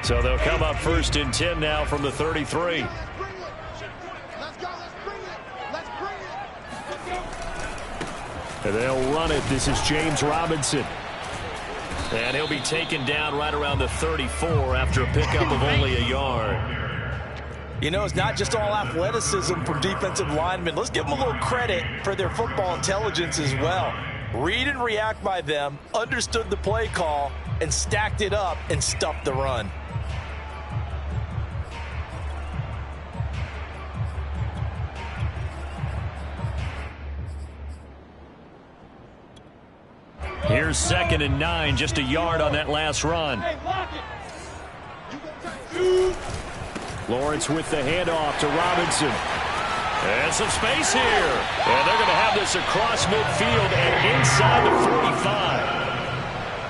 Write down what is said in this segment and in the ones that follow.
So they'll come up 1st and 10 now from the 33. And they'll run it. This is James Robinson. And he'll be taken down right around the 34 after a pickup of only a yard. You know, it's not just all athleticism from defensive linemen. Let's give them a little credit for their football intelligence as well. Read and react by them, understood the play call, and stacked it up and stuffed the run. Here's 2nd and 9, just a yard on that last run. Lawrence with the handoff to Robinson. And some space here. And they're going to have this across midfield and inside the 45.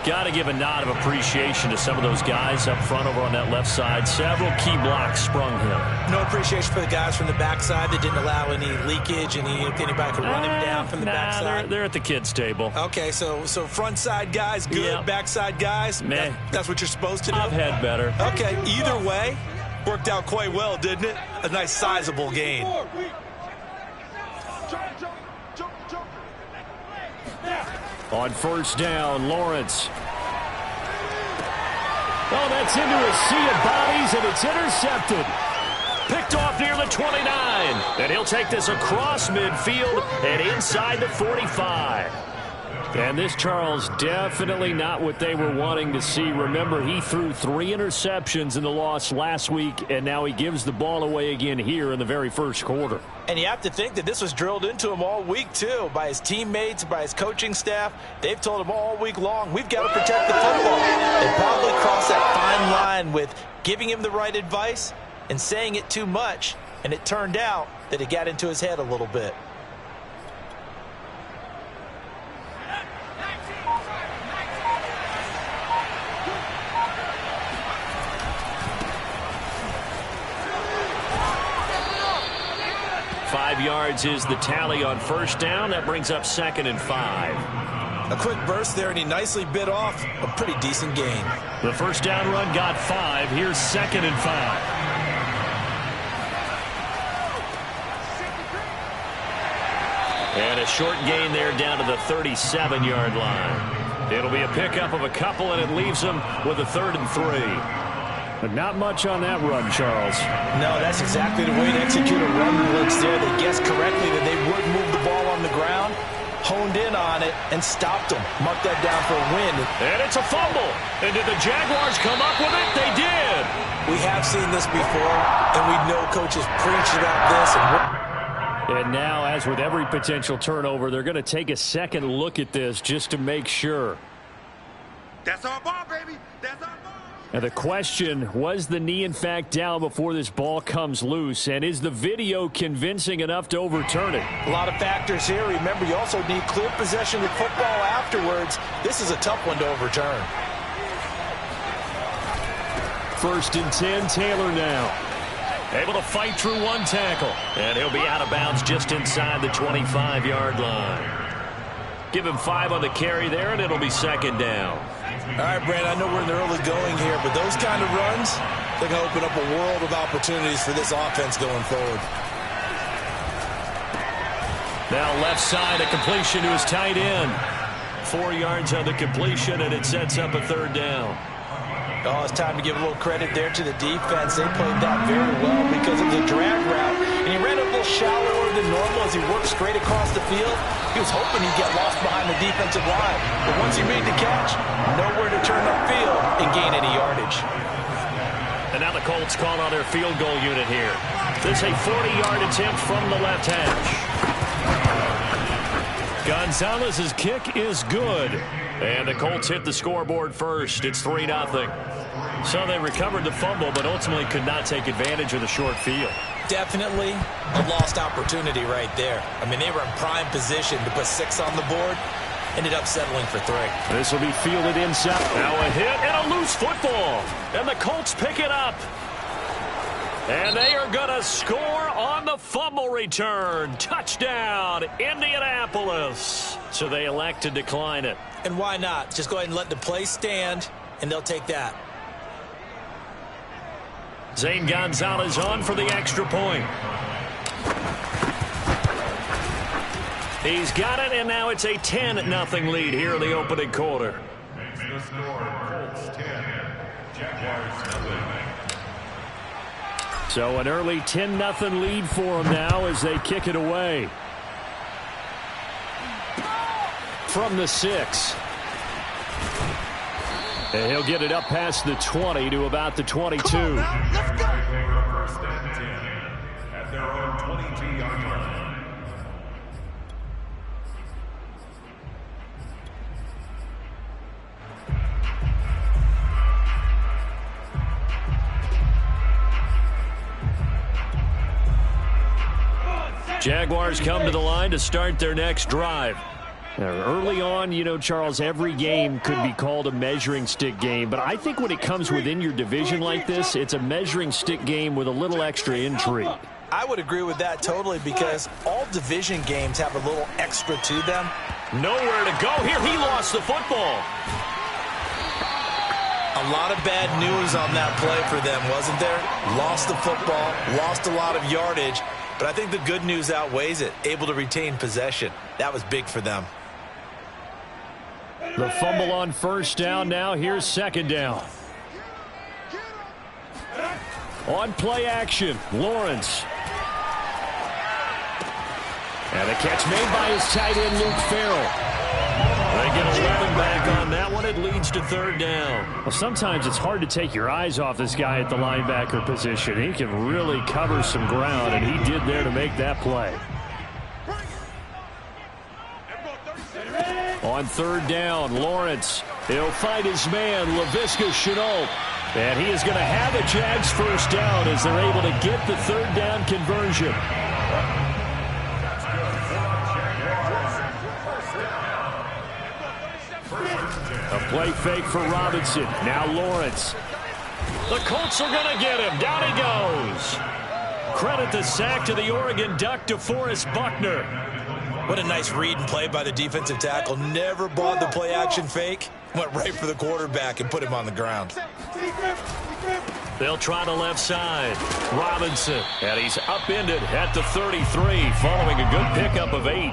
Got to give a nod of appreciation to some of those guys up front over on that left side. Several key blocks sprung him. No appreciation for the guys from the backside that didn't allow any leakage and anybody could run him down from the backside. They're at the kids' table. Okay, so front side guys, good. Yep. Backside guys, that's what you're supposed to do? I've had better. Okay, either way, worked out quite well, didn't it? A nice sizable gain. On 1st down, Lawrence. Oh, that's into a sea of bodies, and it's intercepted. Picked off near the 29. And he'll take this across midfield and inside the 45. And this, Charles, definitely not what they were wanting to see. Remember, he threw 3 interceptions in the loss last week, and now he gives the ball away again here in the very first quarter. And you have to think that this was drilled into him all week, too, by his teammates, by his coaching staff. They've told him all week long, we've got to protect the football. They probably crossed that fine line with giving him the right advice and saying it too much, and it turned out that it got into his head a little bit. Yards is the tally on 1st down. That brings up 2nd and 5. A quick burst there, and he nicely bit off a pretty decent gain. The 1st down run got 5. Here's 2nd and 5. And a short gain there down to the 37-yard line. It'll be a pickup of a couple, and it leaves them with a 3rd and 3. But not much on that run, Charles. No, that's exactly the way to execute a run blitz there. They guessed correctly that they would move the ball on the ground, honed in on it, and stopped them. Marked that down for a win. And it's a fumble. And did the Jaguars come up with it? They did. We have seen this before, and we know coaches preach about this. And now, as with every potential turnover, they're going to take a second look at this just to make sure. That's our ball, baby. That's our ball. And the question, was the knee in fact down before this ball comes loose? And is the video convincing enough to overturn it? A lot of factors here. Remember, you also need clear possession of football afterwards. This is a tough one to overturn. 1st and 10, Taylor now. Able to fight through one tackle. And he'll be out of bounds just inside the 25-yard line. Give him 5 on the carry there, and it'll be 2nd down. All right, Brandon, I know we're in the early going here, but those kind of runs, they're going to open up a world of opportunities for this offense going forward. Now left side, a completion to his tight end. 4 yards on the completion, and it sets up a 3rd down. Oh, it's time to give a little credit there to the defense. They played that very well because it was a drag route, and he ran a little shallower than normal as he worked straight across the field. He was hoping he'd get lost behind the defensive line, but once he made the catch, nowhere to turn upfield and gain any yardage. And now the Colts call on their field goal unit here. This is a 40-yard attempt from the left hash. Gonzalez's kick is good. And the Colts hit the scoreboard first. It's 3-0. So they recovered the fumble, but ultimately could not take advantage of the short field. Definitely a lost opportunity right there. I mean, they were in prime position to put 6 on the board. Ended up settling for 3. This will be fielded inside. Now a hit and a loose football. And the Colts pick it up. And they are going to score on the fumble return. Touchdown, Indianapolis. So they elect to decline it. And why not? Just go ahead and let the play stand, and they'll take that. Zane Gonzalez on for the extra point. He's got it, and now it's a 10-0 lead here in the opening quarter. The score, Colts 10, Jaguars 0. So an early 10-0 lead for them now as they kick it away. From the 6. And he'll get it up past the 20 to about the 22. First and 10 at their own 22-yard line. Jaguars come to the line to start their next drive. Now, early on, you know, Charles, every game could be called a measuring stick game, but I think when it comes within your division like this, it's a measuring stick game with a little extra intrigue. I would agree with that totally because all division games have a little extra to them. Nowhere to go here. He lost the football. A lot of bad news on that play for them, wasn't there? Lost the football, lost a lot of yardage, but I think the good news outweighs it. Able to retain possession. That was big for them. The fumble on first down now. Here's second down. On play action, Lawrence. And a catch made by his tight end, Luke Farrell. They get 11 back on that one. It leads to third down. Well, sometimes it's hard to take your eyes off this guy at the linebacker position. He can really cover some ground, and he did there to make that play. On third down, Lawrence. He'll find his man, Laviska Shenault. And he is going to have a Jags first down as they're able to get the third down conversion. A play fake for Robinson. Now Lawrence. The Colts are going to get him. Down he goes. Credit the sack to the Oregon Duck, DeForest Buckner. What a nice read and play by the defensive tackle. Never bought the play action fake. Went right for the quarterback and put him on the ground. They'll try the left side. Robinson. And he's upended at the 33 following a good pickup of 8.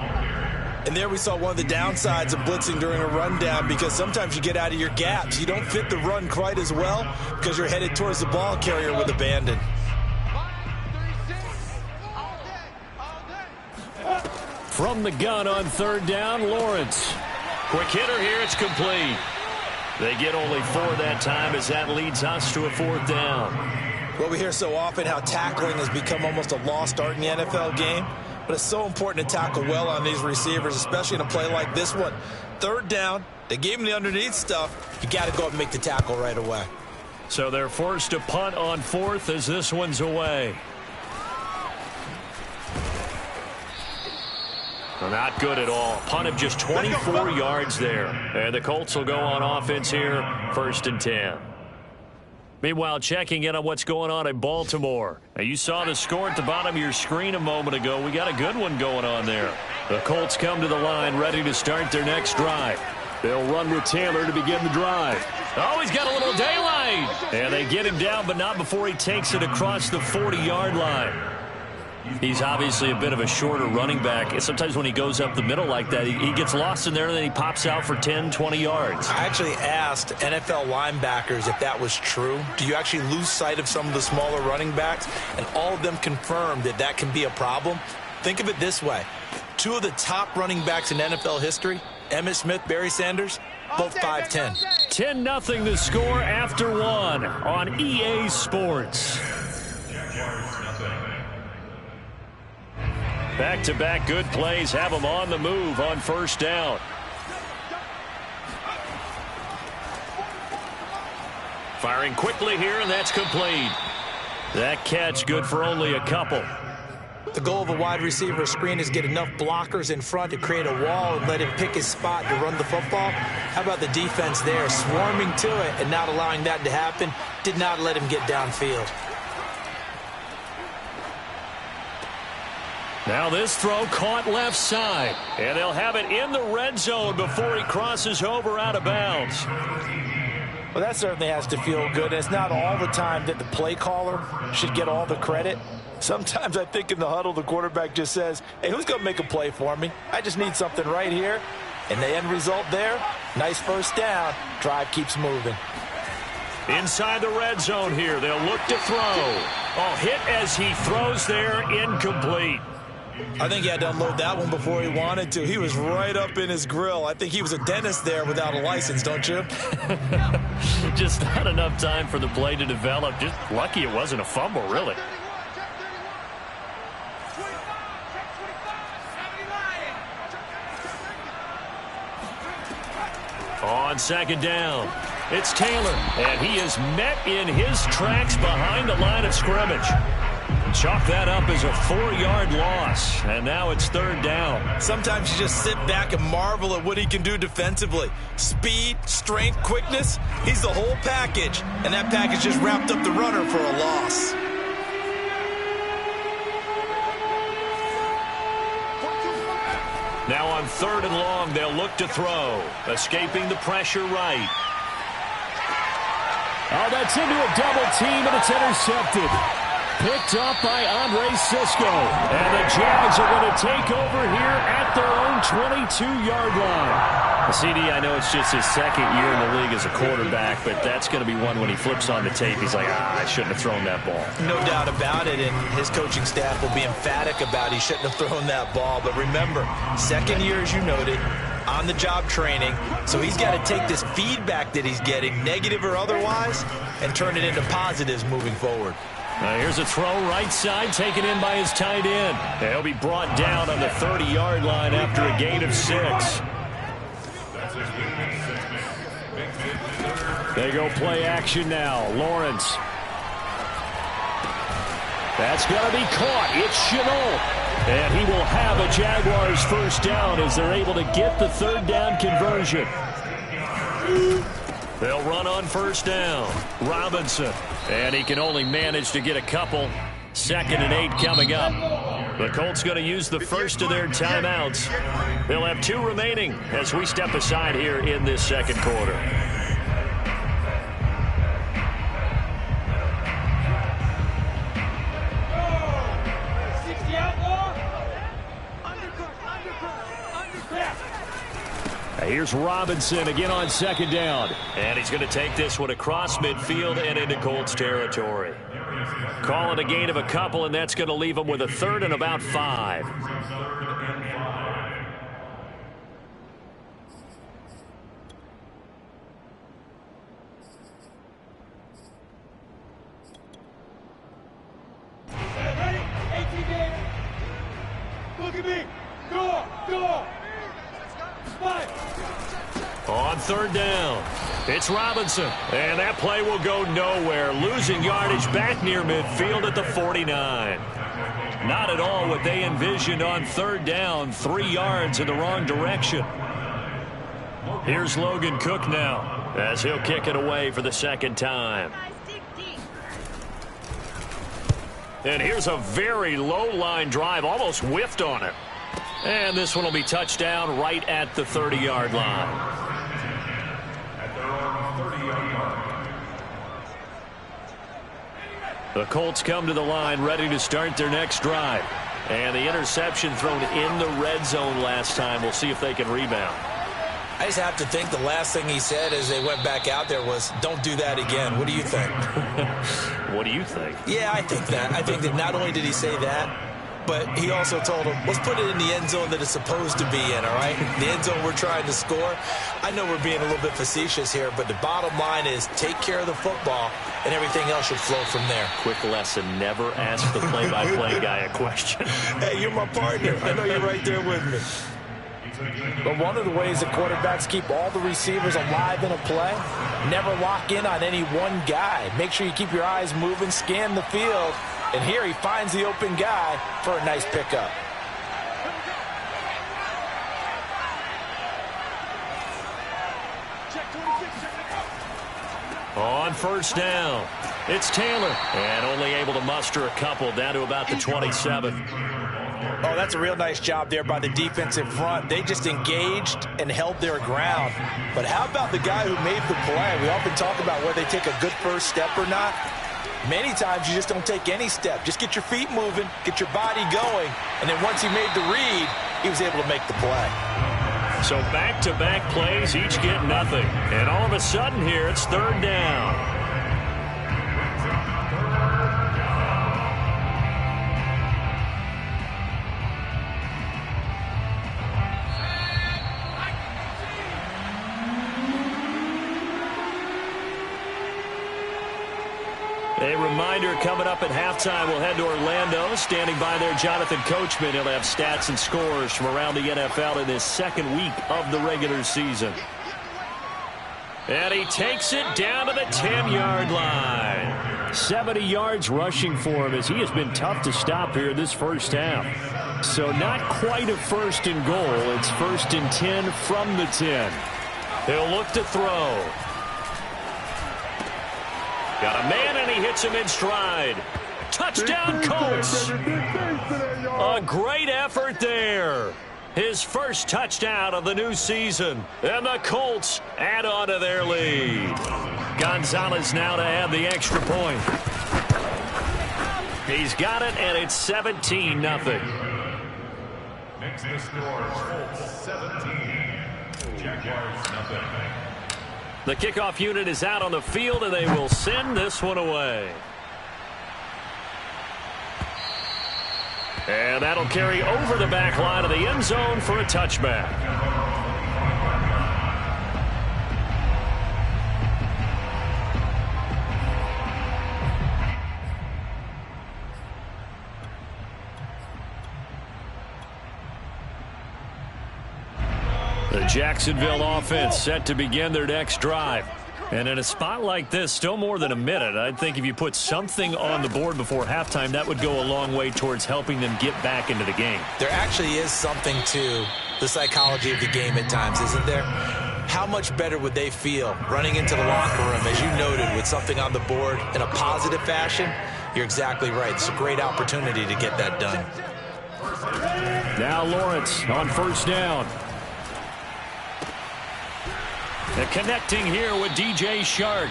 And there we saw one of the downsides of blitzing during a rundown because sometimes you get out of your gaps. You don't fit the run quite as well because you're headed towards the ball carrier with abandon. From the gun on third down, Lawrence. Quick hitter here, it's complete. They get only 4 that time as that leads us to a fourth down. Well, we hear so often how tackling has become almost a lost art in the NFL game, but it's so important to tackle well on these receivers, especially in a play like this one. Third down, they gave him the underneath stuff. You got to go up and make the tackle right away. So they're forced to punt on fourth as this one's away. Not good at all. Punt of just 24 yards there. And the Colts will go on offense here, first and 10. Meanwhile, checking in on what's going on in Baltimore. Now, you saw the score at the bottom of your screen a moment ago. We got a good one going on there. The Colts come to the line ready to start their next drive. They'll run with Taylor to begin the drive. Oh, he's got a little daylight. And they get him down, but not before he takes it across the 40-yard line. He's obviously a bit of a shorter running back. Sometimes when he goes up the middle like that, he gets lost in there and then he pops out for 10, 20 yards. I actually asked NFL linebackers if that was true. Do you actually lose sight of some of the smaller running backs? And all of them confirmed that that can be a problem. Think of it this way. 2 of the top running backs in NFL history, Emmitt Smith, Barry Sanders, both 5'10". 10-0 the score after 1 on EA Sports. Back-to-back good plays have them on the move on first down. Firing quickly here, and that's complete. That catch good for only a couple. The goal of a wide receiver screen is get enough blockers in front to create a wall and let him pick his spot to run the football. How about the defense there, swarming to it and not allowing that to happen? Did not let him get downfield. Now this throw caught left side, and they'll have it in the red zone before he crosses over out of bounds. Well, that certainly has to feel good. And it's not all the time that the play caller should get all the credit. Sometimes I think in the huddle, the quarterback just says, hey, who's going to make a play for me? I just need something right here. And the end result there, nice first down. Drive keeps moving. Inside the red zone here, they'll look to throw. Oh, hit as he throws there, incomplete. I think he had to unload that one before he wanted to. He was right up in his grill. I think he was a dentist there without a license, don't you? Just not enough time for the play to develop. Just lucky it wasn't a fumble, really. On second down, it's Taylor, and he is met in his tracks behind the line of scrimmage. Chalk that up as a 4-yard loss, and now it's third down. Sometimes you just sit back and marvel at what he can do defensively. Speed, strength, quickness, he's the whole package, and that package just wrapped up the runner for a loss. Now on third and long, they'll look to throw. Escaping the pressure right. Oh, that's into a double team, and it's intercepted. Picked up by Andre Sisco. And the Jags are going to take over here at their own 22-yard line. CD, I know it's just his second year in the league as a quarterback, but that's going to be one when he flips on the tape. He's like, I shouldn't have thrown that ball. No doubt about it, and his coaching staff will be emphatic about he shouldn't have thrown that ball. But remember, second year, as you noted, on-the-job training, so he's got to take this feedback that he's getting, negative or otherwise, and turn it into positives moving forward. Here's a throw right side taken in by his tight end. He'll be brought down on the 30-yard line after a gain of 6. They go play action now. Lawrence. That's going to be caught. It's Chenault. And he will have a Jaguars first down as they're able to get the third down conversion. They'll run on first down. Robinson. And he can only manage to get a couple. 2nd and 8 coming up. The Colts going to use the first of their timeouts. They'll have 2 remaining as we step aside here in this second quarter. Here's Robinson again on second down. And he's going to take this one across midfield and into Colts territory. Calling a gain of a couple, and that's going to leave him with a 3rd and about 5. Look at me. Go. On third down, it's Robinson, and that play will go nowhere. Losing yardage back near midfield at the 49. Not at all what they envisioned on third down, 3 yards in the wrong direction. Here's Logan Cook now as he'll kick it away for the second time. And here's a very low line drive, almost whiffed on it. And this one will be touchdown right at the 30-yard line. The Colts come to the line ready to start their next drive. And the interception thrown in the red zone last time. We'll see if they can rebound. I just have to think the last thing he said as they went back out there was, don't do that again. What do you think? What do you think? Yeah, I think that. I think that not only did he say that, but he also told him, let's put it in the end zone that it's supposed to be in, all right? The end zone we're trying to score. I know we're being a little bit facetious here, but the bottom line is take care of the football, and everything else should flow from there. Quick lesson, never ask the play-by-play guy a question. Hey, you're my partner. I know you're right there with me. But one of the ways that quarterbacks keep all the receivers alive in a play, never lock in on any one guy. Make sure you keep your eyes moving, scan the field, and here he finds the open guy for a nice pickup. On first down, it's Taylor, and only able to muster a couple down to about the 27. Oh, that's a real nice job there by the defensive front. They just engaged and held their ground. But how about the guy who made the play? We often talk about whether they take a good first step or not. Many times you just don't take any step. Just get your feet moving, get your body going, and then once he made the read, he was able to make the play. So back-to-back plays, each get nothing. And all of a sudden here, it's third down. A reminder, coming up at halftime, we'll head to Orlando. Standing by there, Jonathan Coachman. He'll have stats and scores from around the NFL in his second week of the regular season. And he takes it down to the 10-yard line. 70 yards rushing for him as he has been tough to stop here this first half. So not quite a first and goal. It's first and 10 from the 10. He'll look to throw. Got a man, and he hits him in stride. Touchdown, Colts. A great effort there. His first touchdown of the new season. And the Colts add on to their lead. Gonzalez now to add the extra point. He's got it, and it's 17-0. Next the score, Colts 17, Jaguars nothing. The kickoff unit is out on the field, and they will send this one away. And that'll carry over the back line of the end zone for a touchback. The Jacksonville offense set to begin their next drive. And in a spot like this, still more than a minute, I think if you put something on the board before halftime, that would go a long way towards helping them get back into the game. There actually is something to the psychology of the game at times, isn't there? How much better would they feel running into the locker room, as you noted, with something on the board in a positive fashion? You're exactly right. It's a great opportunity to get that done. Now Lawrence on first down. And connecting here with DJ Shark.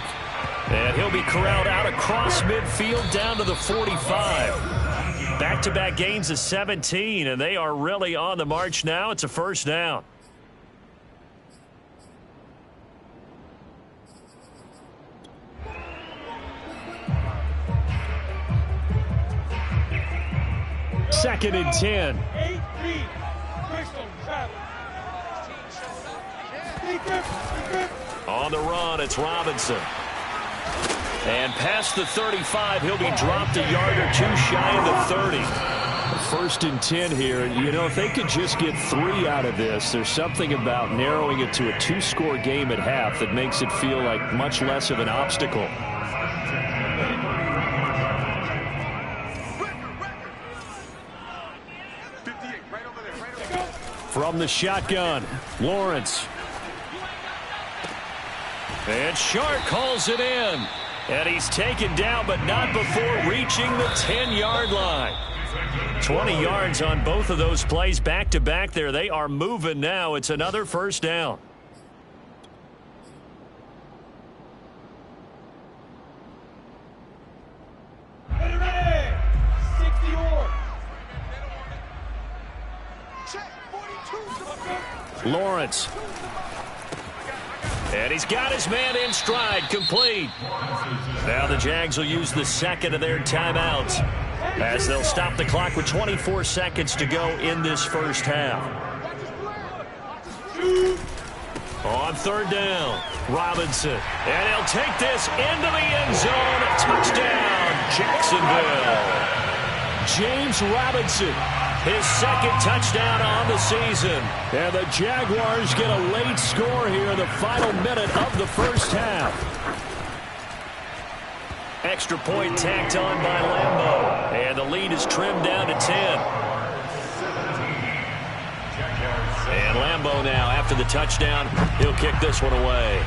And he'll be corralled out across midfield down to the 45. Back-to-back gains of 17, and they are really on the march now. It's a first down. Second and 10. On the run, it's Robinson. And past the 35, he'll be dropped a yard or two shy of the 30. First and 10 here. You know, if they could just get 3 out of this, there's something about narrowing it to a 2-score game at half that makes it feel like much less of an obstacle. From the shotgun, Lawrence. And Shark calls it in. And he's taken down, but not before reaching the 10-yard line. 20 yards on both of those plays back-to-back there. They are moving now. It's another first down. Lawrence. And he's got his man in stride, complete. Now the Jags will use the second of their timeouts as they'll stop the clock with 24 seconds to go in this first half. On third down, Robinson. And he'll take this into the end zone. Touchdown, Jacksonville. James Robinson, his second touchdown on the season. And the Jaguars get a late score here in the final minute of the first half. Extra point tacked on by Lambeau. And the lead is trimmed down to 10. And Lambeau now, after the touchdown, he'll kick this one away.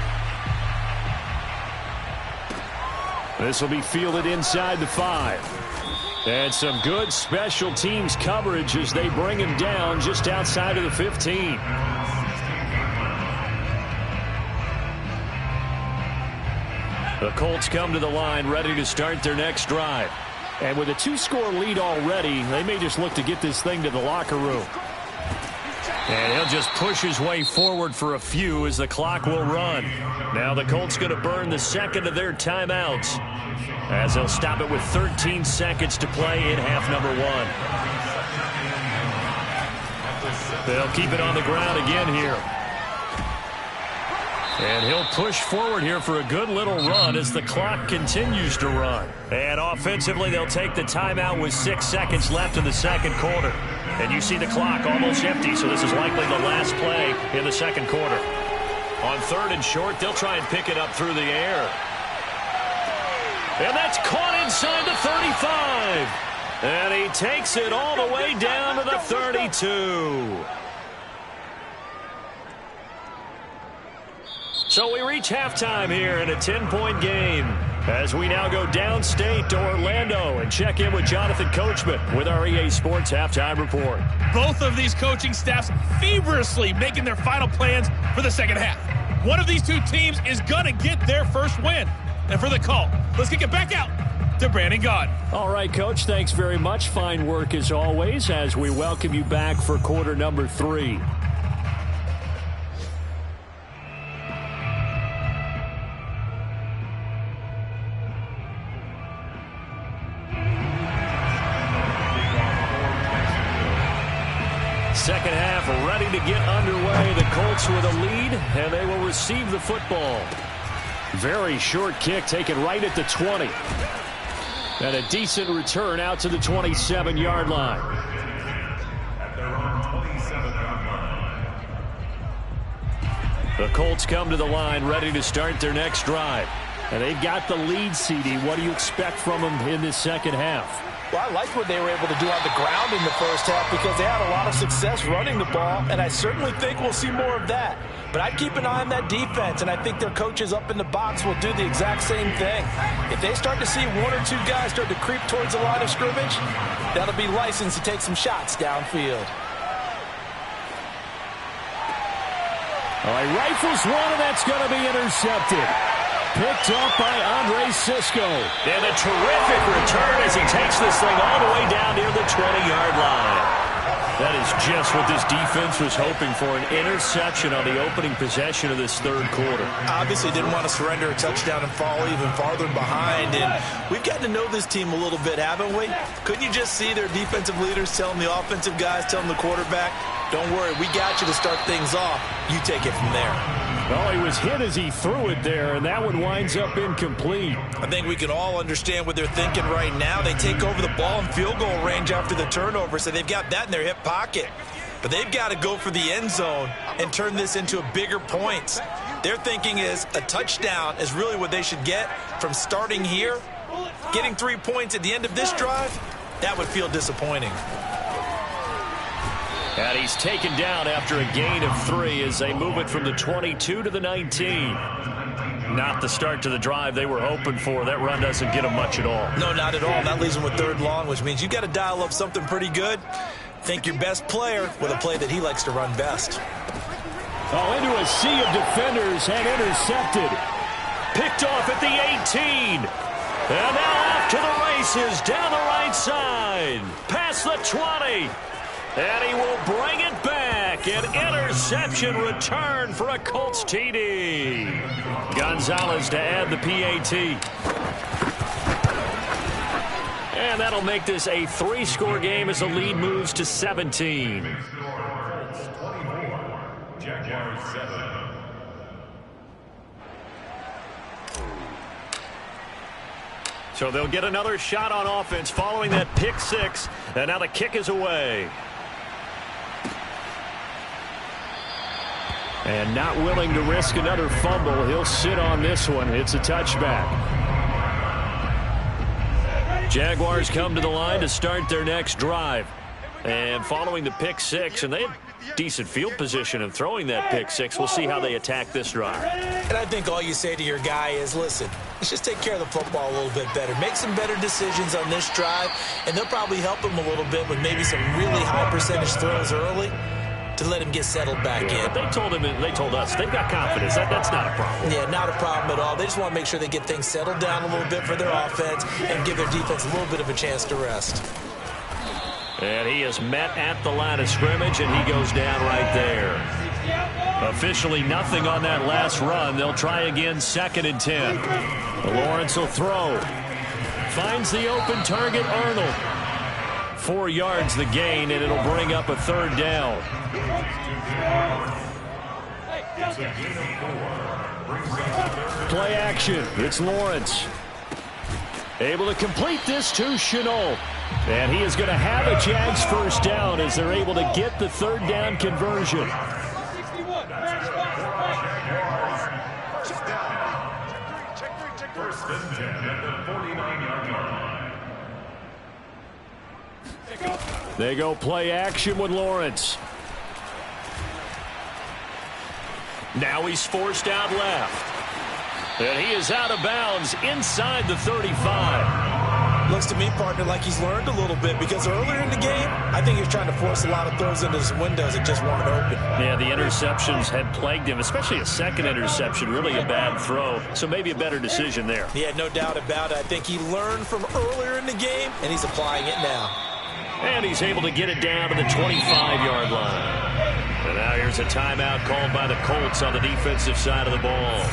This will be fielded inside the 5. And some good special teams coverage as they bring him down just outside of the 15. The Colts come to the line ready to start their next drive. And with a 2-score lead already, they may just look to get this thing to the locker room. And he'll just push his way forward for a few as the clock will run. Now the Colts going to burn the second of their timeouts as they'll stop it with 13 seconds to play in half number 1. They'll keep it on the ground again here. And he'll push forward here for a good little run as the clock continues to run. And offensively, they'll take the timeout with 6 seconds left in the second quarter. And you see the clock almost empty, so this is likely the last play in the second quarter. On 3rd and short, they'll try and pick it up through the air. And that's caught inside the 35. And he takes it all the way down to the 32. So we reach halftime here in a 10-point game as we now go downstate to Orlando and check in with Jonathan Coachman with our EA Sports Halftime Report. Both of these coaching staffs feverishly making their final plans for the second half. One of these two teams is going to get their first win. And for the call, let's kick it back out to Brandon Gaudin. All right, Coach, thanks very much. Fine work as always as we welcome you back for quarter number 3. Second half ready to get underway. The Colts with a lead, and they will receive the football. Very short kick taken right at the 20. And a decent return out to the 27-yard line. At their own 27-yard line. The Colts come to the line ready to start their next drive. And they've got the lead, CD. What do you expect from them in this second half? Well, I like what they were able to do on the ground in the first half because they had a lot of success running the ball, and I certainly think we'll see more of that. But I'd keep an eye on that defense, and I think their coaches up in the box will do the exact same thing. If they start to see 1 or 2 guys start to creep towards the line of scrimmage, that'll be licensed to take some shots downfield. All right, rifles one, and that's going to be intercepted. Picked up by Andre Sisco. And a terrific return as he takes this thing all the way down near the 20-yard line. That is just what this defense was hoping for, an interception on the opening possession of this third quarter. Obviously didn't want to surrender a touchdown and fall even farther behind. And we've gotten to know this team a little bit, haven't we? Couldn't you just see their defensive leaders telling the offensive guys, telling the quarterback, don't worry, we got you to start things off. You take it from there. Well, he was hit as he threw it there, and that one winds up incomplete. I think we can all understand what they're thinking right now. They take over the ball in field goal range after the turnover, so they've got that in their hip pocket. But they've got to go for the end zone and turn this into a bigger points. Their thinking is a touchdown is really what they should get from starting here. Getting 3 points at the end of this drive, that would feel disappointing. And he's taken down after a gain of 3 as they move it from the 22 to the 19. Not the start to the drive they were hoping for. That run doesn't get them much at all. No, not at all. That leaves them with 3rd long, which means you've got to dial up something pretty good. Think your best player with a play that he likes to run best. Oh, into a sea of defenders and intercepted. Picked off at the 18. And now off to the races down the right side. Past the 20. And he will bring it back. An interception return for a Colts TD. Gonzalez to add the PAT. And that'll make this a 3-score game as the lead moves to 17. Colts 24, Jaguars 7. So they'll get another shot on offense following that pick 6. And now the kick is away. And not willing to risk another fumble, he'll sit on this one. It's a touchback. Jaguars come to the line to start their next drive. And following the pick 6, and they had decent field position in throwing that pick 6. We'll see how they attack this drive. And I think all you say to your guy is, listen, Let's just take care of the football a little bit better. Make some better decisions on this drive, and they'll probably help him a little bit with maybe some really high percentage throws early to let him get settled back in. They told us they've got confidence. That's not a problem. Yeah, not a problem at all. They just want to make sure they get things settled down a little bit for their offense and give their defense a little bit of a chance to rest. And he is met at the line of scrimmage, and he goes down right there. Officially nothing on that last run. They'll try again, 2nd and 10. Lawrence will throw. Finds the open target, Arnold. 4 yards the gain, and it'll bring up a 3rd down. Play action. It's Lawrence. Able to complete this to Chenault. And he is going to have a Jags first down as they're able to get the 3rd down conversion. First and 10 at the 49-yard line. They go play action with Lawrence. Now he's forced out left. And he is out of bounds inside the 35. Looks to me, partner, like he's learned a little bit because earlier in the game, I think he was trying to force a lot of throws into some windows that just weren't open. Yeah, the interceptions had plagued him, especially a second interception, really a bad throw. So maybe a better decision there. Yeah, no doubt about it. I think he learned from earlier in the game, and he's applying it now. And he's able to get it down to the 25-yard line. And now here's a timeout called by the Colts on the defensive side of the ball.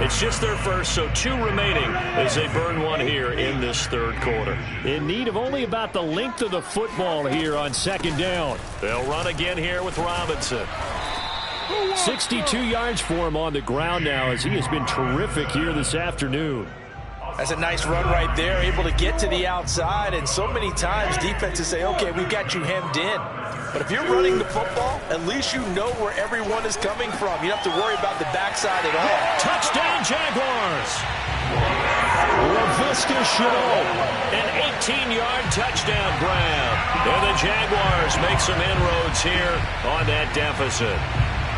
It's just their first, so 2 remaining as they burn 1 here in this 3rd quarter. In need of only about the length of the football here on 2nd down. They'll run again here with Robinson. 62 yards for him on the ground now as he has been terrific here this afternoon. That's a nice run right there, able to get to the outside, and so many times defenses say, okay, we've got you hemmed in. But if you're running the football, at least you know where everyone is coming from. You don't have to worry about the backside at all. Touchdown, Jaguars! LaVista Chenault, an 18-yard touchdown grab. And the Jaguars make some inroads here on that deficit.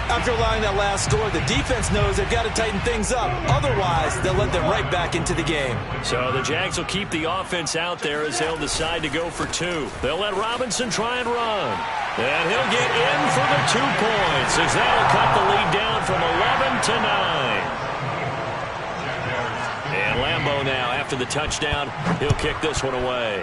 After allowing that last score, the defense knows they've got to tighten things up. Otherwise, they'll let them right back into the game. So the Jags will keep the offense out there as they'll decide to go for 2. They'll let Robinson try and run. And he'll get in for the 2 points as that'll cut the lead down from 11 to 9. And Lambeau now, after the touchdown, he'll kick this one away.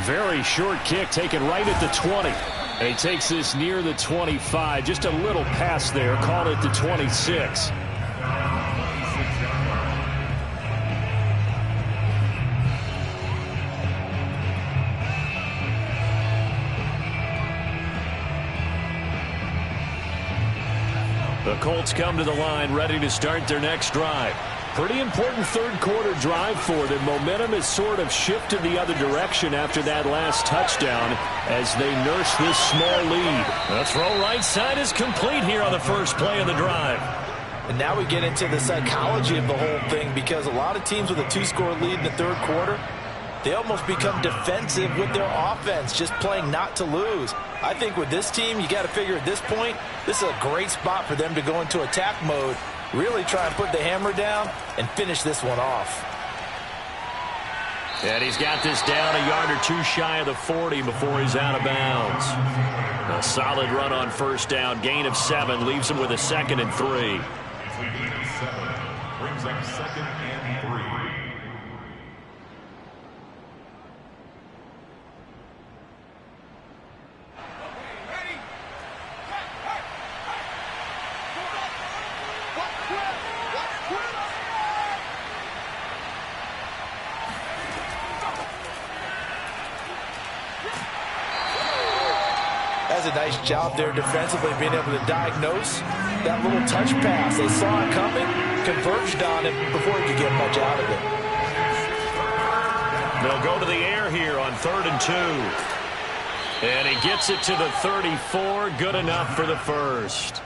Very short kick taken right at the 20. And he takes this near the 25. Just a little pass there. Call it the 26. The Colts come to the line ready to start their next drive. Pretty important 3rd quarter drive for them. Momentum has sort of shifted the other direction after that last touchdown as they nurse this small lead. The throw right side is complete here on the first play of the drive. And now we get into the psychology of the whole thing because a lot of teams with a 2-score lead in the 3rd quarter, they almost become defensive with their offense, just playing not to lose. I think with this team, you got to figure at this point, this is a great spot for them to go into attack mode. Really try and put the hammer down and finish this one off. And he's got this down a yard or 2 shy of the 40 before he's out of bounds. A solid run on first down. Gain of 7 leaves him with a 2nd and 3. Gain of 7 brings up 2nd and 3. A nice job there defensively, being able to diagnose that little touch pass. They saw it coming, converged on it before he could get much out of it. They'll go to the air here on 3rd and 2. And he gets it to the 34. Good enough for the first.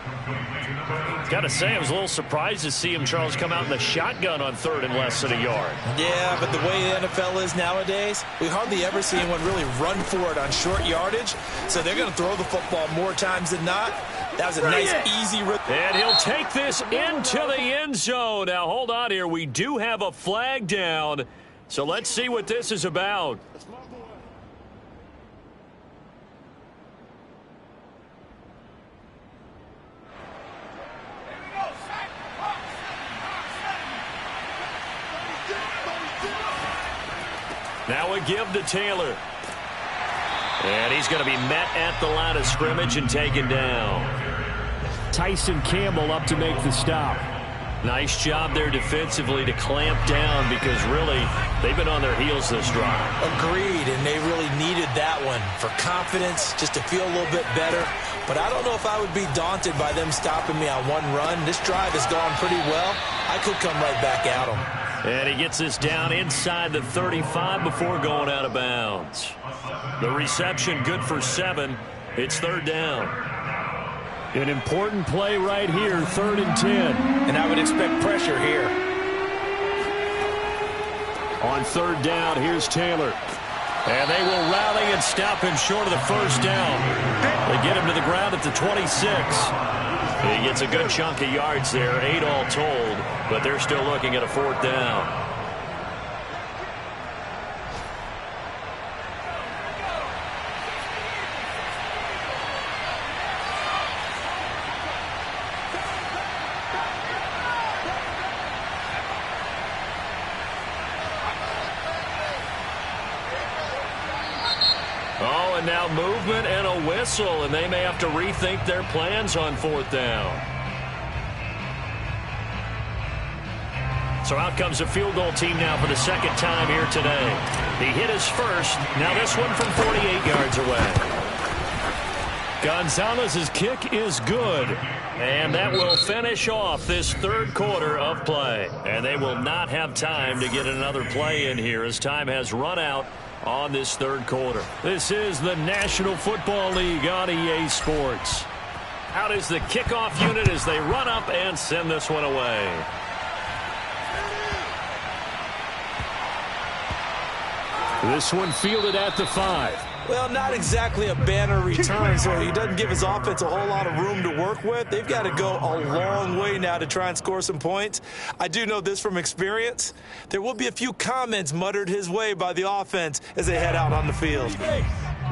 Got to say, I was a little surprised to see him, Charles, come out in the shotgun on third and less than a yard. Yeah, but the way the NFL is nowadays, we hardly ever see anyone really run for it on short yardage. So they're going to throw the football more times than not. That was a nice, easy. And he'll take this into the end zone. Now, hold on here. We do have a flag down. So let's see what this is about. Now a give to Taylor. And he's going to be met at the line of scrimmage and taken down. Tyson Campbell up to make the stop. Nice job there defensively to clamp down because really they've been on their heels this drive. Agreed, and they really needed that one for confidence, just to feel a little bit better. But I don't know if I would be daunted by them stopping me on one run. This drive has gone pretty well. I could come right back at them. And he gets this down inside the 35 before going out of bounds. The reception good for 7. It's third down. An important play right here, 3rd and 10. And I would expect pressure here. On third down, here's Taylor. And they will rally and stop him short of the first down. They get him to the ground at the 26. He gets a good chunk of yards there, 8 all told, but they're still looking at a 4th down. Oh, and now movement and a whistle, and they may have to rethink their plans on 4th down. So out comes the field goal team now for the second time here today. He hit his first. Now this one from 48 yards away. Gonzalez's kick is good. And that will finish off this third quarter of play. And they will not have time to get another play in here as time has run out on this third quarter. This is the National Football League on EA Sports. Out is the kickoff unit as they run up and send this one away. This one fielded at the 5. Well, not exactly a banner return, so he doesn't give his offense a whole lot of room to work with. They've got to go a long way now to try and score some points. I do know this from experience. There will be a few comments muttered his way by the offense as they head out on the field.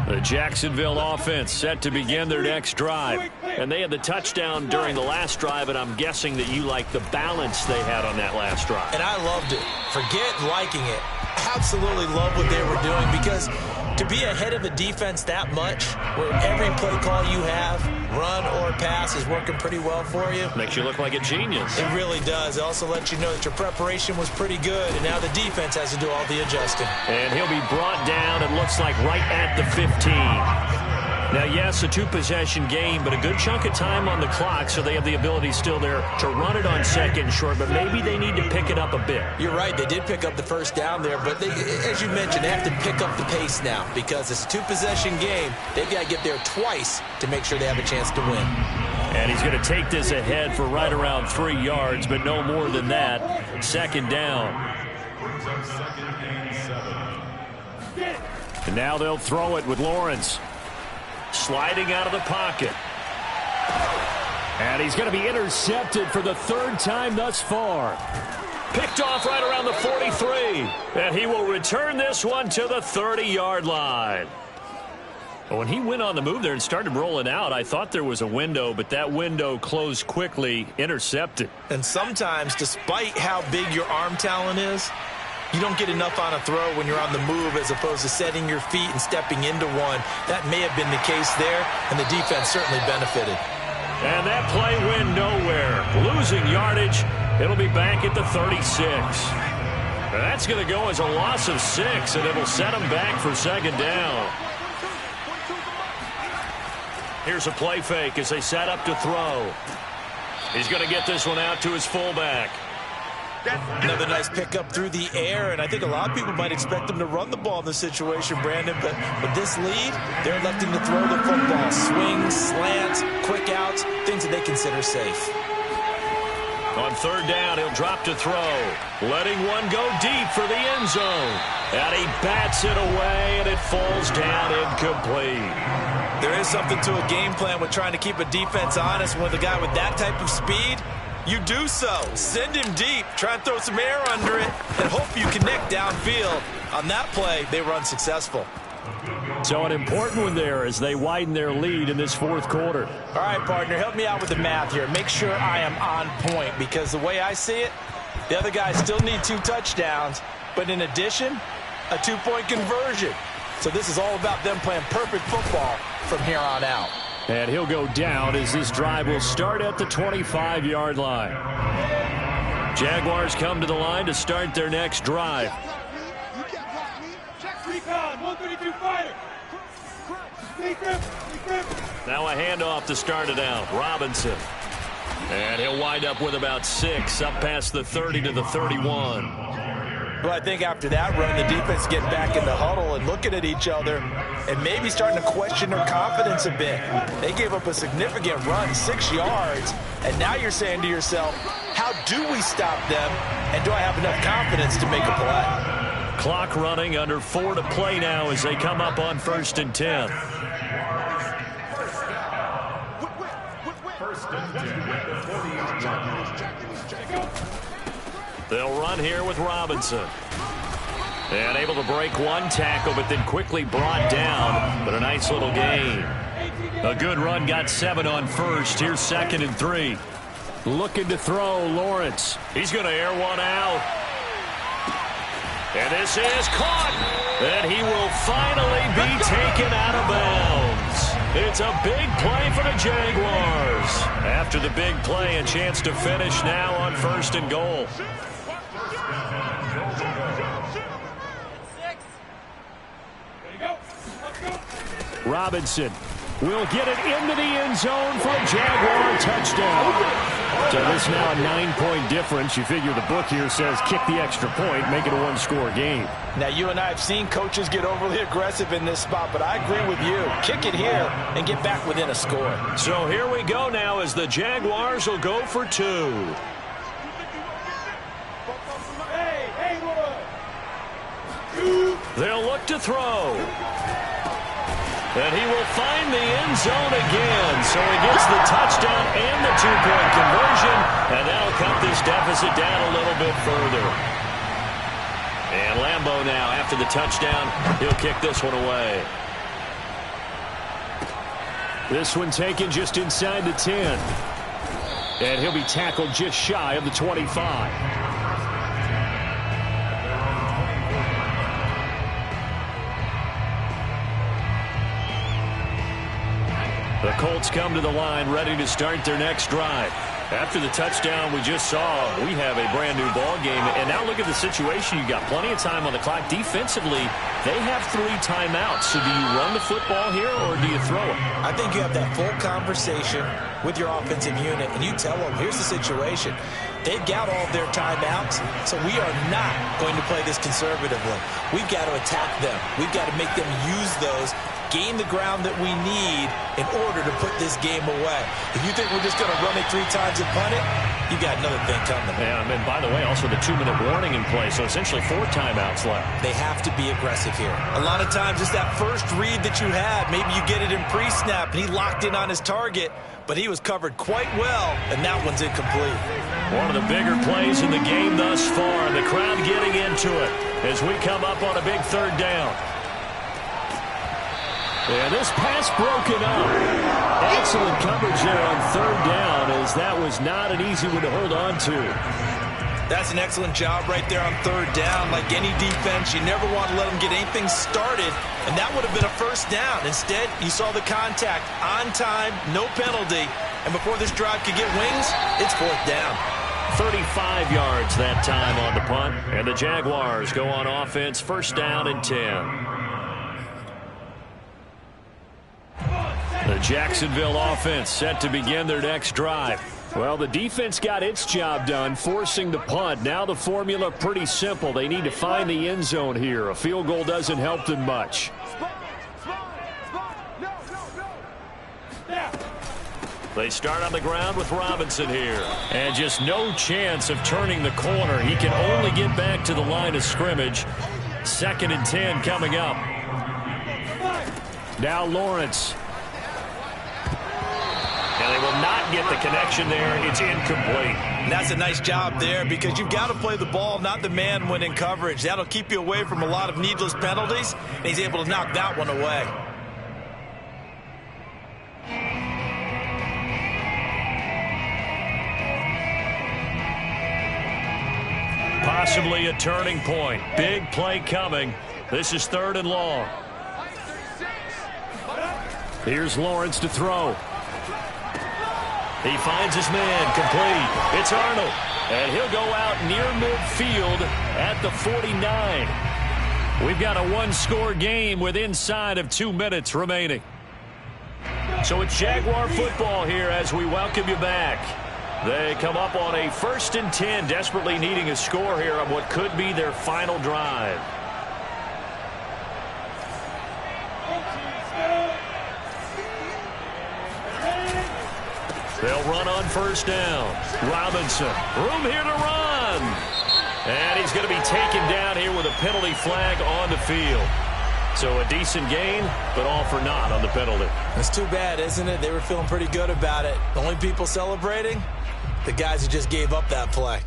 The Jacksonville offense set to begin their next drive. And they had the touchdown during the last drive, and I'm guessing that you like the balance they had on that last drive. And I loved it. Forget liking it. Absolutely love what they were doing, because to be ahead of a defense that much, where every play call you have, run or pass, is working pretty well for you. Makes you look like a genius. It really does. It also lets you know that your preparation was pretty good, and now the defense has to do all the adjusting. And he'll be brought down, it looks like, right at the 15. Now, yes, a 2-possession game, but a good chunk of time on the clock, so they have the ability still there to run it on second and short, but maybe they need to pick it up a bit. You're right. They did pick up the first down there, but they, as you mentioned, they have to pick up the pace now because it's a 2-possession game. They've got to get there twice to make sure they have a chance to win. And he's going to take this ahead for right around 3 yards, but no more than that. Second down. And now they'll throw it with Lawrence. Sliding out of the pocket. And he's going to be intercepted for the 3rd time thus far. Picked off right around the 43. And he will return this one to the 30-yard line. When he went on the move there and started rolling out, I thought there was a window, but that window closed quickly, intercepted. And sometimes, despite how big your arm talent is, you don't get enough on a throw when you're on the move as opposed to setting your feet and stepping into one. That may have been the case there, and the defense certainly benefited. And that play went nowhere. Losing yardage. It'll be back at the 36. And that's going to go as a loss of 6, and it'll set them back for second down. Here's a play fake as they set up to throw. He's going to get this one out to his fullback. Another nice pickup through the air, and I think a lot of people might expect them to run the ball in this situation, Brandon, but with this lead, they're electing to throw the football. Swings, slants, quick outs, things that they consider safe. On third down, he'll drop to throw. Letting one go deep for the end zone. And he bats it away, and it falls down incomplete. There is something to a game plan with trying to keep a defense honest. With a guy with that type of speed, you do so. Send him deep. Try and throw some air under it and hope you connect downfield. On that play, they were unsuccessful. So an important one there as they widen their lead in this fourth quarter. All right, partner, help me out with the math here. Make sure I am on point, because the way I see it, the other guys still need 2 touchdowns, but in addition, a 2-point conversion. So this is all about them playing perfect football from here on out. And he'll go down as this drive will start at the 25-yard line. Jaguars come to the line to start their next drive. Recon, 132 fighter. Now a handoff to start it out. Robinson. And he'll wind up with about 6, up past the 30 to the 31. Well, I think after that run, the defense getting back in the huddle and looking at each other and maybe starting to question their confidence a bit. They gave up a significant run, 6 yards, and now you're saying to yourself, how do we stop them, and do I have enough confidence to make a play? Clock running, under 4 to play now as they come up on 1st and 10. They'll run here with Robinson. And able to break one tackle, but then quickly brought down. But a nice little gain. A good run, got 7 on 1st. Here's 2nd and 3. Looking to throw, Lawrence. He's going to air one out. And this is caught. And he will finally be taken out of bounds. It's a big play for the Jaguars. After the big play, a chance to finish now on 1st and goal. Robinson will get it into the end zone for a Jaguar touchdown. So this now a 9-point difference. You figure the book here says kick the extra point, make it a 1-score game. Now, you and I have seen coaches get overly aggressive in this spot, but I agree with you. Kick it here and get back within a score. So here we go now as the Jaguars will go for 2. They'll look to throw. And he will find the end zone again. So he gets the touchdown and the 2-point conversion. And that'll cut this deficit down a little bit further. And Lambeau now, after the touchdown, he'll kick this one away. This one taken just inside the 10. And he'll be tackled just shy of the 25. The Colts come to the line ready to start their next drive. After the touchdown we just saw, we have a brand new ball game. And now look at the situation. You got plenty of time on the clock. Defensively, they have 3 timeouts. So do you run the football here or do you throw it? I think you have that full conversation with your offensive unit, and you tell them, here's the situation. They've got all of their timeouts, so we are not going to play this conservatively. We've got to attack them. We've got to make them use those, gain the ground that we need in order to put this game away. If you think we're just going to run it 3 times and punt it, you got another thing coming. Yeah, and by the way, also the 2-minute warning in play, so essentially 4 timeouts left. They have to be aggressive here. A lot of times it's that first read that you had. Maybe you get it in pre-snap, and he locked in on his target, but he was covered quite well, and that one's incomplete. One of the bigger plays in the game thus far. The crowd getting into it as we come up on a big 3rd down. And this pass broken up. Excellent coverage there on 3rd down, as that was not an easy one to hold on to. That's an excellent job right there on 3rd down. Like any defense, you never want to let them get anything started, and that would have been a 1st down. Instead, you saw the contact on time, no penalty, and before this drive could get wings, it's 4th down. 35 yards that time on the punt, and the Jaguars go on offense, 1st down and 10. The Jacksonville offense set to begin their next drive. Well, the defense got its job done, forcing the punt. Now the formula pretty simple. They need to find the end zone here. A field goal doesn't help them much. They start on the ground with Robinson here. And just no chance of turning the corner. He can only get back to the line of scrimmage. 2nd and 10 coming up. Now Lawrence. And they will not get the connection there. It's incomplete. And that's a nice job there because you've got to play the ball, not the man when in coverage. That'll keep you away from a lot of needless penalties, and he's able to knock that one away. Possibly a turning point. Big play coming. This is 3rd and long. Here's Lawrence to throw. He finds his man, complete. It's Arnold, and he'll go out near midfield at the 49. We've got a one-score game with inside of 2 minutes remaining. So it's Jaguar football here as we welcome you back. They come up on a 1st and 10, desperately needing a score here on what could be their final drive. They'll run on 1st down. Robinson, room here to run. And he's going to be taken down here with a penalty flag on the field. So a decent gain, but all for naught on the penalty. That's too bad, isn't it? They were feeling pretty good about it. The only people celebrating, the guys who just gave up that play.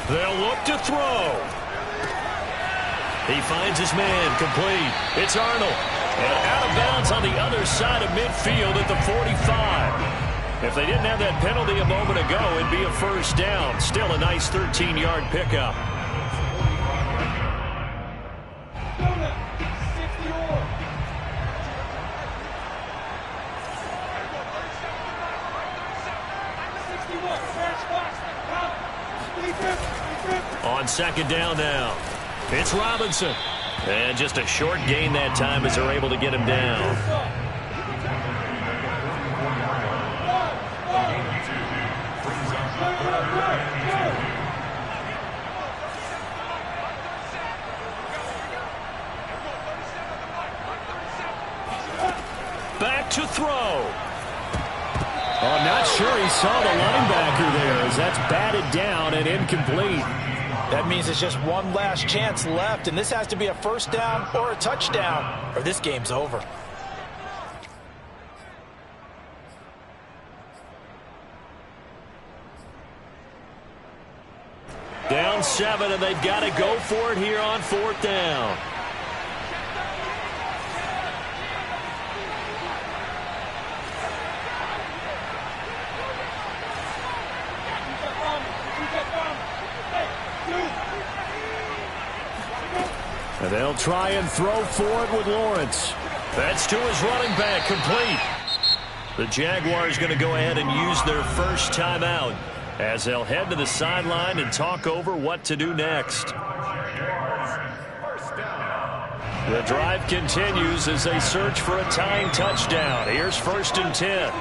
They'll look to throw. He finds his man, complete. It's Arnold. And out of bounds on the other side of midfield at the 45. If they didn't have that penalty a moment ago, it'd be a 1st down. Still a nice 13-yard pickup. On 2nd down now. It's Robinson. And just a short gain that time as they're able to get him down. Back to throw. Oh, I'm not sure he saw the linebacker there as that's batted down and incomplete. That means it's just one last chance left, and this has to be a 1st down or a touchdown, or this game's over. Down 7, and they've got to go for it here on 4th down. And they'll try and throw for it with Lawrence. That's to his running back, complete. The Jaguars going to go ahead and use their 1st timeout as they'll head to the sideline and talk over what to do next. The drive continues as they search for a tying touchdown. Here's 1st and 10.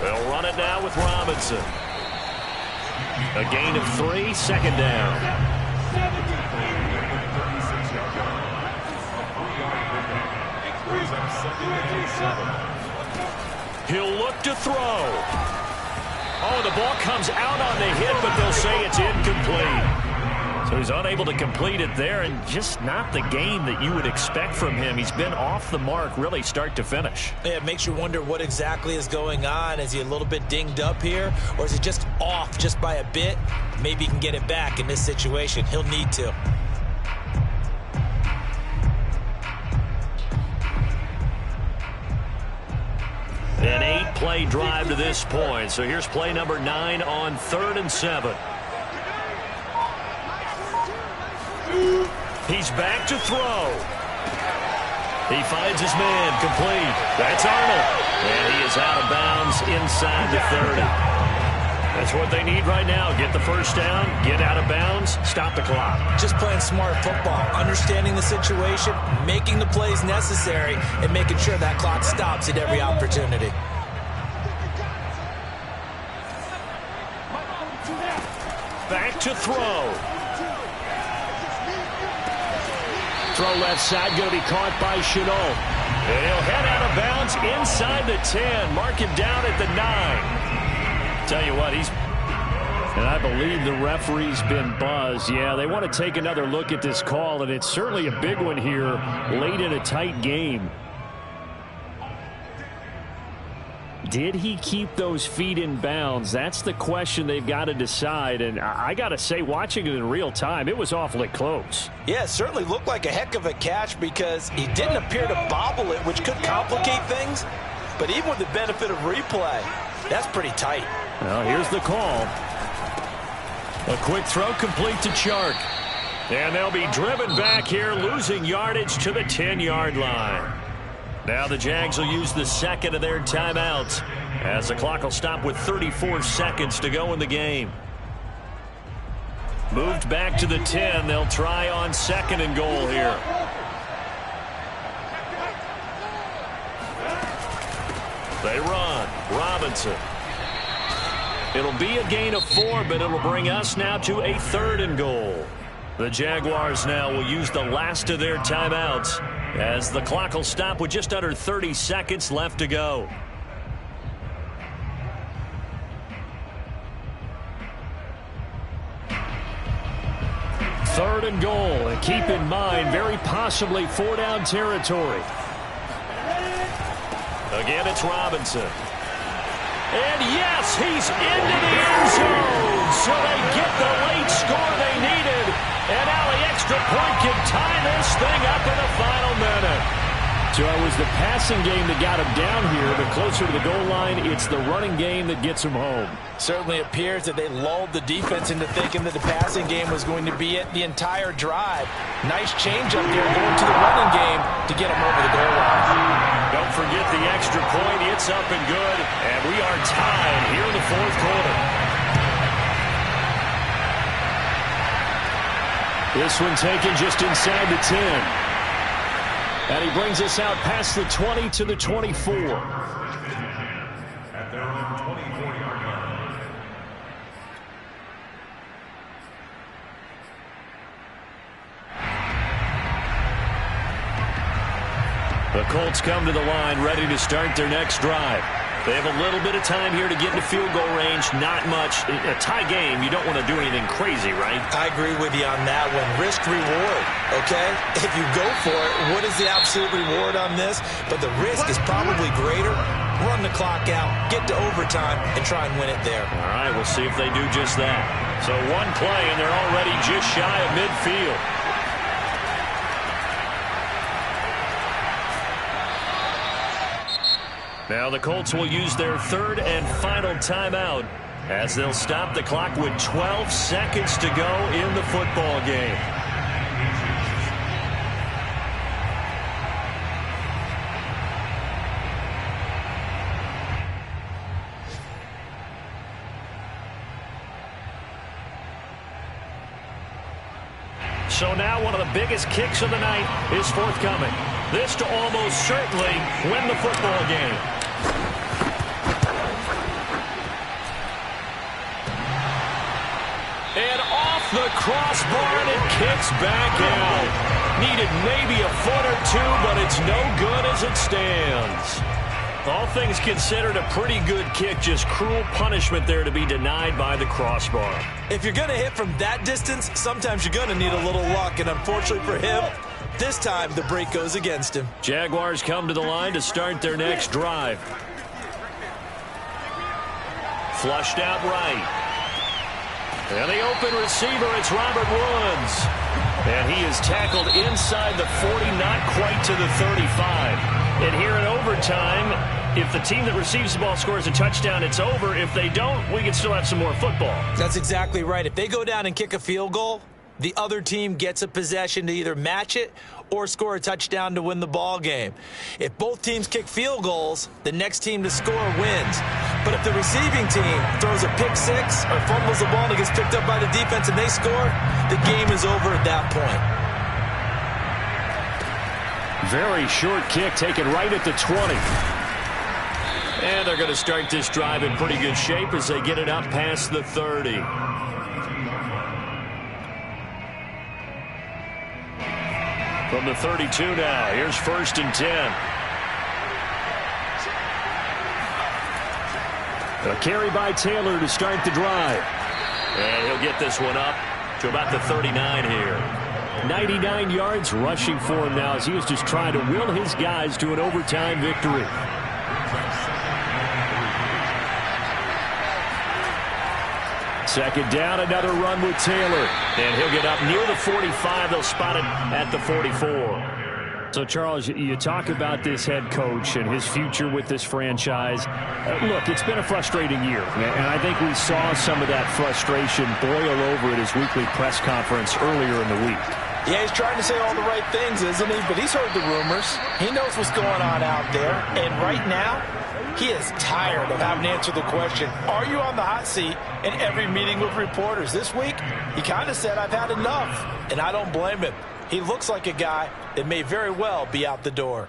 They'll run it now with Robinson. A gain of 3, 2nd down. He'll look to throw. Oh, the ball comes out on the hit, but they'll say it's incomplete. So he's unable to complete it there, and just not the game that you would expect from him. He's been off the mark really start to finish. Yeah, it makes you wonder what exactly is going on. Is he a little bit dinged up here, or is he just off just by a bit? Maybe he can get it back in this situation. He'll need to. An 8-play drive to this point. So here's play number 9 on 3rd and 7. He's back to throw. He finds his man, complete. That's Arnold. And he is out of bounds inside the 30. That's what they need right now. Get the first down, get out of bounds, stop the clock. Just playing smart football, understanding the situation, making the plays necessary, and making sure that clock stops at every opportunity. Back to throw. Throw left side, going to be caught by Chenault. And he'll head out of bounds inside the 10. Mark him down at the 9. Tell you what, and I believe the referee's been buzzed. Yeah, they want to take another look at this call, and it's certainly a big one here late in a tight game. Did he keep those feet in bounds? That's the question they've got to decide. And I got to say, watching it in real time, it was awfully close. Yeah, it certainly looked like a heck of a catch because he didn't appear to bobble it, which could complicate things. But even with the benefit of replay, that's pretty tight. Well, here's the call. A quick throw complete to Chark. And they'll be driven back here, losing yardage to the 10-yard line. Now the Jags will use the second of their timeouts as the clock will stop with 34 seconds to go in the game. Moved back to the 10. They'll try on second and goal here. They run. Robinson. It'll be a gain of 4, but it'll bring us now to a third and goal. The Jaguars now will use the last of their timeouts as the clock will stop with just under 30 seconds left to go. Third and goal, and keep in mind, very possibly 4-down territory. Again, it's Robinson. And yes, he's into the end zone. So they get the late score they needed. And now the extra point can tie this thing up in the final minute. So it was the passing game that got him down here, but closer to the goal line, it's the running game that gets him home. Certainly appears that they lulled the defense into thinking that the passing game was going to be it the entire drive. Nice change up there going to the running game to get him over the goal line. Don't forget the extra point. It's up and good, and we are tied here in the fourth quarter. This one taken just inside the 10. And he brings us out past the 20 to the 24. At their own 24-yard line. The Colts come to the line ready to start their next drive. They have a little bit of time here to get into field goal range. Not much. A tie game, you don't want to do anything crazy, right? I agree with you on that one. Risk reward, okay? If you go for it, what is the absolute reward on this? But the risk is probably greater. Run the clock out, get to overtime, and try and win it there. All right, we'll see if they do just that. So one play, and they're already just shy of midfield. Now the Colts will use their third and final timeout as they'll stop the clock with 12 seconds to go in the football game. So now one of the biggest kicks of the night is forthcoming. This to almost certainly win the football game. And off the crossbar, and it kicks back out. Needed maybe a foot or two, but it's no good as it stands. All things considered, a pretty good kick. Just cruel punishment there to be denied by the crossbar. If you're going to hit from that distance, sometimes you're going to need a little luck. And unfortunately for him, this time the break goes against him. Jaguars come to the line to start their next drive. Flushed out right. And the open receiver, it's Robert Woods. And he is tackled inside the 40, not quite to the 35. And here in overtime, if the team that receives the ball scores a touchdown, it's over. If they don't, we can still have some more football. That's exactly right. If they go down and kick a field goal, the other team gets a possession to either match it or score a touchdown to win the ball game. If both teams kick field goals, the next team to score wins. But if the receiving team throws a pick six or fumbles the ball and it gets picked up by the defense and they score, the game is over at that point. Very short kick taken right at the 20. And they're going to start this drive in pretty good shape as they get it up past the 30. From the 32 now, here's 1st and 10. A carry by Taylor to start the drive. And he'll get this one up to about the 39 here. 99 yards rushing for him now as he is just trying to will his guys to an overtime victory. Second down, another run with Taylor. And he'll get up near the 45. They'll spot it at the 44. So, Charles, you talk about this head coach and his future with this franchise. Look, it's been a frustrating year, and I think we saw some of that frustration boil over at his weekly press conference earlier in the week. Yeah, he's trying to say all the right things, isn't he? But he's heard the rumors. He knows what's going on out there. And right now, he is tired of having to answer the question, are you on the hot seat in every meeting with reporters? This week, he kind of said, I've had enough. And I don't blame him. He looks like a guy that may very well be out the door.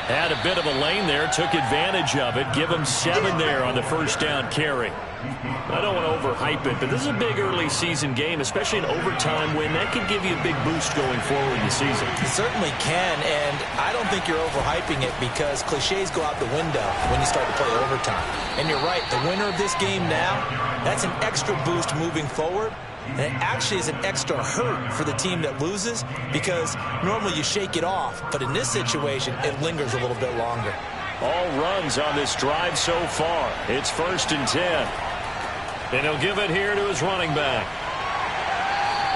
Had a bit of a lane there, took advantage of it. Give him 7 there on the first down carry. I don't want to overhype it, but this is a big early season game, especially an overtime win. That could give you a big boost going forward in the season. It certainly can, and I don't think you're overhyping it because cliches go out the window when you start to play overtime. And you're right, the winner of this game now, that's an extra boost moving forward. And it actually is an extra hurt for the team that loses because normally you shake it off. But in this situation, it lingers a little bit longer. All runs on this drive so far. It's 1st and 10. And he'll give it here to his running back.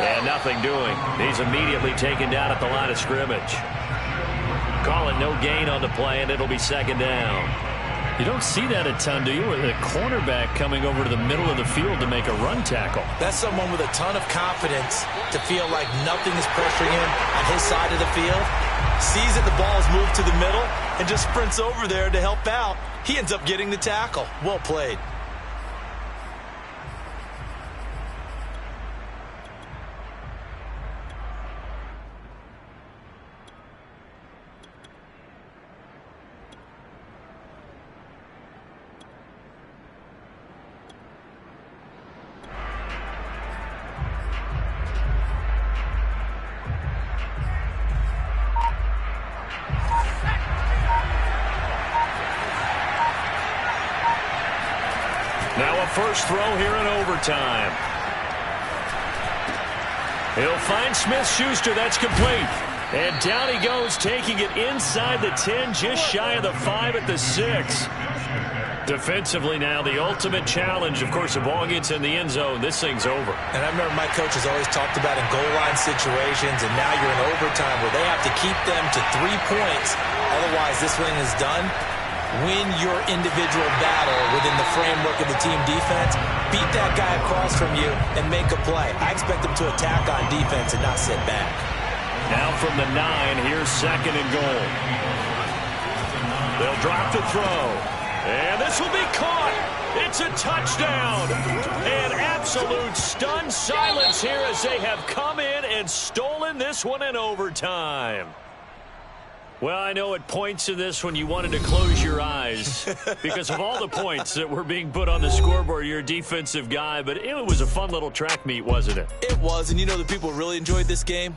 And nothing doing. He's immediately taken down at the line of scrimmage. Call it no gain on the play, and it'll be 2nd down. You don't see that a ton, do you? With a cornerback coming over to the middle of the field to make a run tackle. That's someone with a ton of confidence to feel like nothing is pressuring him on his side of the field. Sees that the ball is moved to the middle and just sprints over there to help out. He ends up getting the tackle. Well played. Now a first throw here in overtime. He'll find Smith-Schuster. That's complete. And down he goes, taking it inside the 10, just shy of the 5 at the 6. Defensively now, the ultimate challenge. Of course, the ball gets in the end zone. This thing's over. And I remember my coach has always talked about in goal line situations, and now you're in overtime where they have to keep them to 3 points. Otherwise, this thing is done. Win your individual battle within the framework of the team defense. Beat that guy across from you and make a play. I expect them to attack on defense and not sit back. Now from the 9, here's 2nd and goal. They'll drop the throw. And this will be caught. It's a touchdown. And absolute stunned silence here as they have come in and stolen this one in overtime. Well, I know at points in this when you wanted to close your eyes because of all the points that were being put on the scoreboard. You're a defensive guy, but it was a fun little track meet, wasn't it? It was, and you know the people really enjoyed this game?